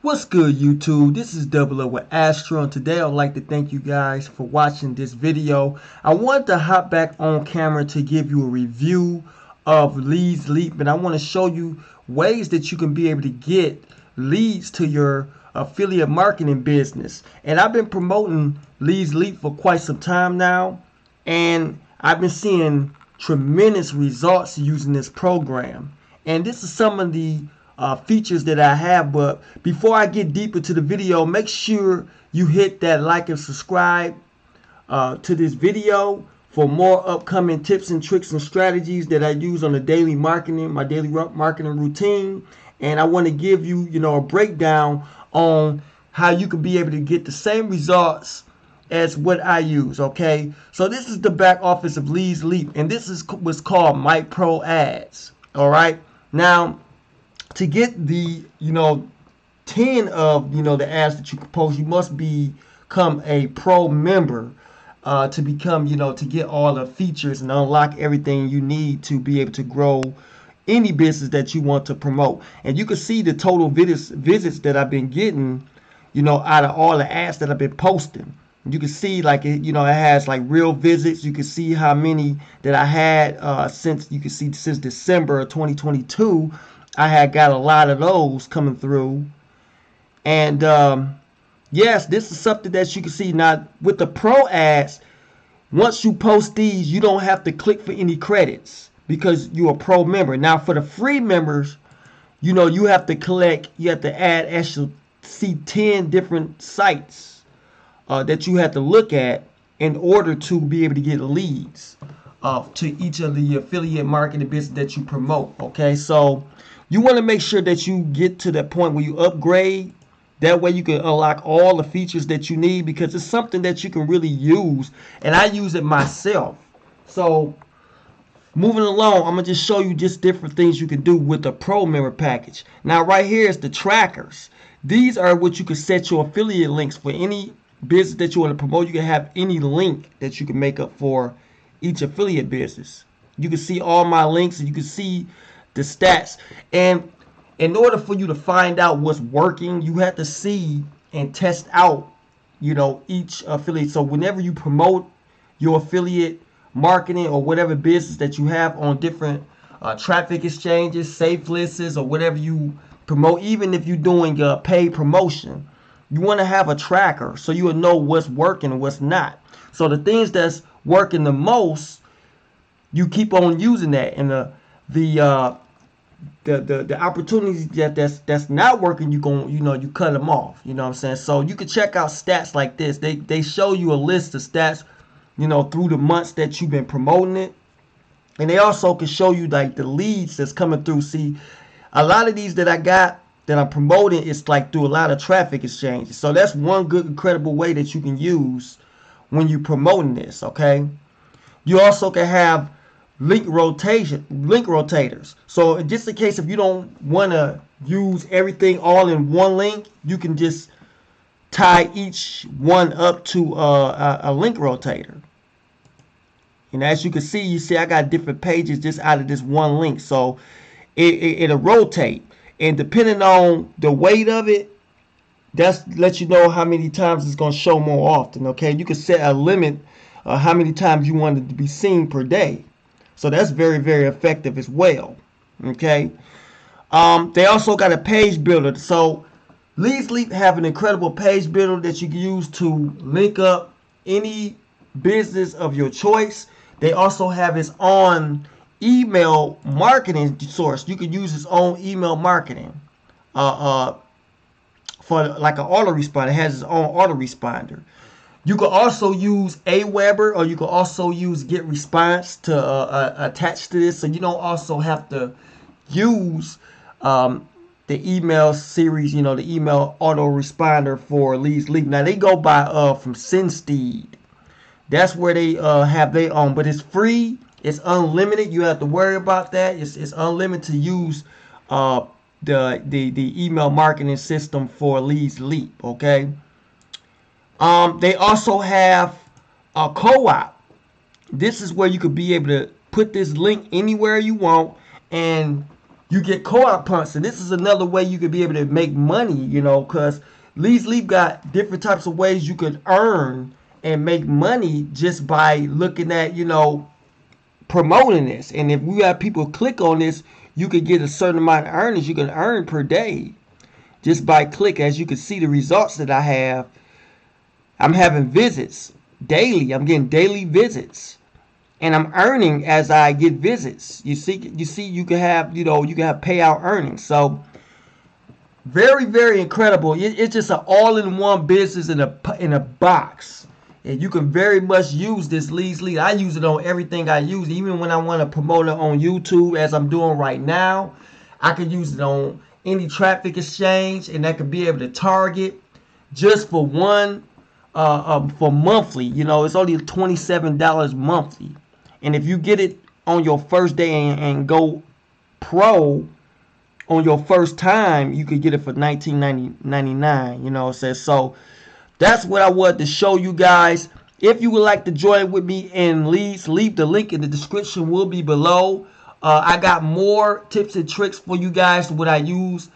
What's good, YouTube? This is Double Up with Astro, and today I'd like to thank you guys for watching this video. I wanted to hop back on camera to give you a review of Leadsleap, and I want to show you ways that you can be able to get leads to your affiliate marketing business. And I've been promoting Leadsleap for quite some time now, and I've been seeing tremendous results using this program. And this is some of the features that I have. But before I get deeper to the video, make sure you hit that like and subscribe to this video for more upcoming tips and tricks and strategies that I use on the daily marketing, my daily marketing routine. And I want to give you, a breakdown on how you can be able to get the same results as what I use. Okay, so this is the back office of Leadsleap, and this is what's called My Pro Ads. All right, now to get the 10 of the ads that you can post, you must become a pro member to become to get all the features and unlock everything you need to be able to grow any business that you want to promote. And you can see the total visits that I've been getting out of all the ads that I've been posting. You can see like it has like real visits. You can see how many that I had since December of 2022. I had got a lot of those coming through. And yes, this is something that you can see. Now with the pro ads, once you post these, you don't have to click for any credits because you're a pro member. Now for the free members, you have to add actually see 10 different sites that you have to look at in order to be able to get leads to each of the affiliate marketing business that you promote. Okay, so you want to make sure that you get to that point where you upgrade. That way you can unlock all the features that you need, because it's something that you can really use. And I use it myself. So moving along, I'm going to just show you just different things you can do with the pro member package. Now right here is the trackers. These are what you can set your affiliate links for any business that you want to promote. You can have any link that you can make up for each affiliate business. You can see all my links, and you can see the stats. And in order for you to find out what's working, you have to see and test out each affiliate. So whenever you promote your affiliate marketing or whatever business that you have on different traffic exchanges, safe lists, or whatever you promote, even if you're doing a paid promotion, you want to have a tracker so you will know what's working and what's not. So the things that's working the most, you keep on using that, and the opportunities that's not working, you cut them off. You know what I'm saying? So you can check out stats like this. They show you a list of stats through the months that you've been promoting it, and they also can show you like the leads that's coming through. See, a lot of these that I got that I'm promoting, it's like through a lot of traffic exchanges. So that's one good incredible way that you can use when you're promoting this. Okay, you also can have link rotators. So just in case if you don't want to use everything all in one link, you can just tie each one up to a link rotator. And as you can see, I got different pages just out of this one link. So it'll rotate, and depending on the weight of it, that's let you know how many times it's going to show more often. Okay, you can set a limit how many times you want it to be seen per day. So that's very, very effective as well. Okay. They also got a page builder. So Leadsleap have an incredible page builder that you can use to link up any business of your choice. They also have its own email marketing source. You can use its own email marketing for like an autoresponder. It has its own autoresponder. You can also use Aweber, or you can also use GetResponse to attach to this, so you don't also have to use the email series, the email autoresponder for Leadsleap. Now they go by from SendSteed. That's where they have their own, but it's free. It's unlimited. You have to worry about that. It's unlimited to use the email marketing system for Leadsleap. Okay. They also have a co-op. This is where you could be able to put this link anywhere you want, and You get co-op punts, and this is another way you could be able to make money, you know, because Leadsleap got different types of ways you could earn and make money just by looking at, you know, promoting this. And if we have people click on this, you could get a certain amount of earnings you can earn per day just by click. As you can see the results that I have, I'm having visits daily. I'm getting daily visits, and I'm earning as I get visits. You see, you can have, you know, you can have payout earnings. So very, very incredible. It's just an all-in-one business in a box. And you can very much use this Leadsleap. I use it on everything I use. Even when I want to promote it on YouTube, as I'm doing right now, I can use it on any traffic exchange, and I could be able to target just for one, for monthly. You know, it's only $27 monthly. And if you get it on your first day and go pro on your first time, you could get it for $19.99. You know what I'm saying? So that's what I wanted to show you guys. If you would like to join with me in Leadsleap, the link in the description will be below. I got more tips and tricks for you guys, what I use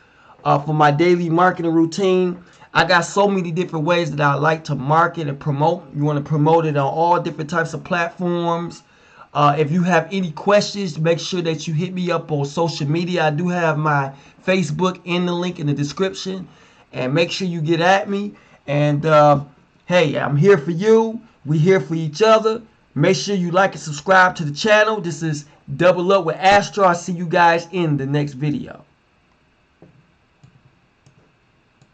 for my daily marketing routine. I got so many different ways that I like to market and promote. You want to promote it on all different types of platforms. If you have any questions, make sure that you hit me up on social media. I do have my Facebook in the link in the description. And make sure you get at me. And hey, I'm here for you. We here for each other. Make sure you like and subscribe to the channel. This is Double Up with Astro. I'll see you guys in the next video.